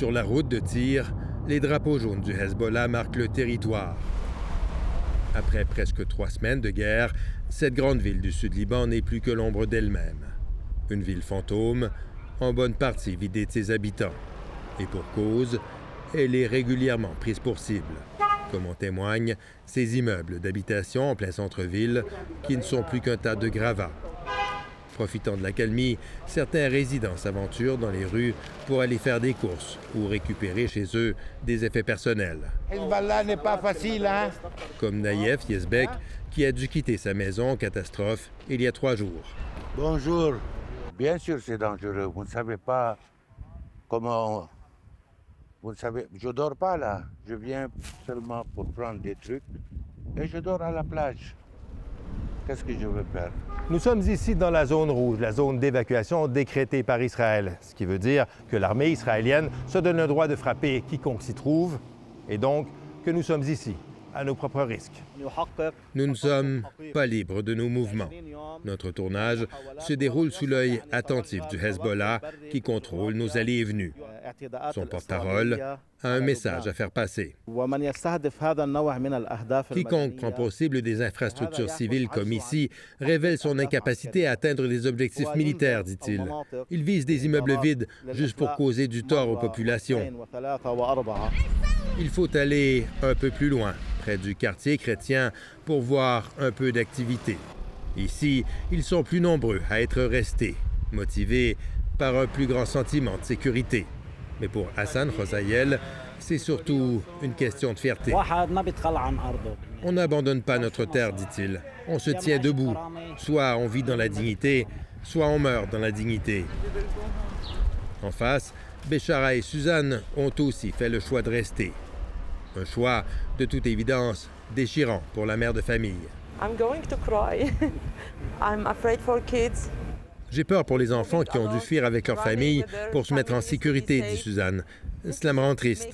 Sur la route de Tyr, les drapeaux jaunes du Hezbollah marquent le territoire. Après presque 3 semaines de guerre, cette grande ville du Sud-Liban n'est plus que l'ombre d'elle-même. Une ville fantôme, en bonne partie vidée de ses habitants. Et pour cause, elle est régulièrement prise pour cible, comme en témoignent ces immeubles d'habitation en plein centre-ville qui ne sont plus qu'un tas de gravats. Profitant de l'accalmie, certains résidents s'aventurent dans les rues pour aller faire des courses ou récupérer chez eux des effets personnels. Hezbollah n'est pas facile, hein? Comme Naïef Yezbek, qui a dû quitter sa maison en catastrophe il y a 3 jours. Bonjour. Bien sûr, c'est dangereux. Vous ne savez pas comment... Vous ne savez... Je ne dors pas là. Je viens seulement pour prendre des trucs et je dors à la plage. Qu'est-ce que je veux faire? Nous sommes ici dans la zone rouge, la zone d'évacuation décrétée par Israël, ce qui veut dire que l'armée israélienne se donne le droit de frapper quiconque s'y trouve, et donc que nous sommes ici, à nos propres risques. Nous ne sommes pas libres de nos mouvements. Notre tournage se déroule sous l'œil attentif du Hezbollah qui contrôle nos allées et venues. Son porte-parole a un message à faire passer. Quiconque prend pour cible des infrastructures civiles comme ici révèle son incapacité à atteindre des objectifs militaires, dit-il. Il vise des immeubles vides juste pour causer du tort aux populations. Il faut aller un peu plus loin, près du quartier chrétien, pour voir un peu d'activité. Ici, ils sont plus nombreux à être restés, motivés par un plus grand sentiment de sécurité. Mais pour Hassan Khosayel, c'est surtout une question de fierté. On n'abandonne pas notre terre, dit-il. On se tient debout. Soit on vit dans la dignité, soit on meurt dans la dignité. En face, Béchara et Suzanne ont aussi fait le choix de rester. Un choix, de toute évidence, déchirant pour la mère de famille. I'm going to cry. I'm afraid for kids. J'ai peur pour les enfants qui ont dû fuir avec leur famille pour se mettre en sécurité, dit Suzanne. Cela me rend triste.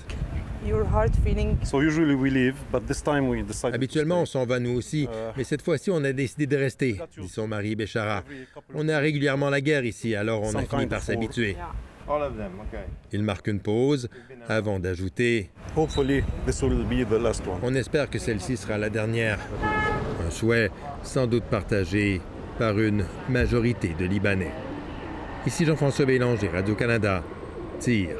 Habituellement, on s'en va nous aussi, mais cette fois-ci, on a décidé de rester, dit son mari Béchara. On a régulièrement la guerre ici, alors on a fini par s'habituer. Il marque une pause avant d'ajouter « On espère que celle-ci sera la dernière. » Un souhait sans doute partagé par une majorité de Libanais. Ici Jean-François Bélanger, Radio-Canada, Tyr.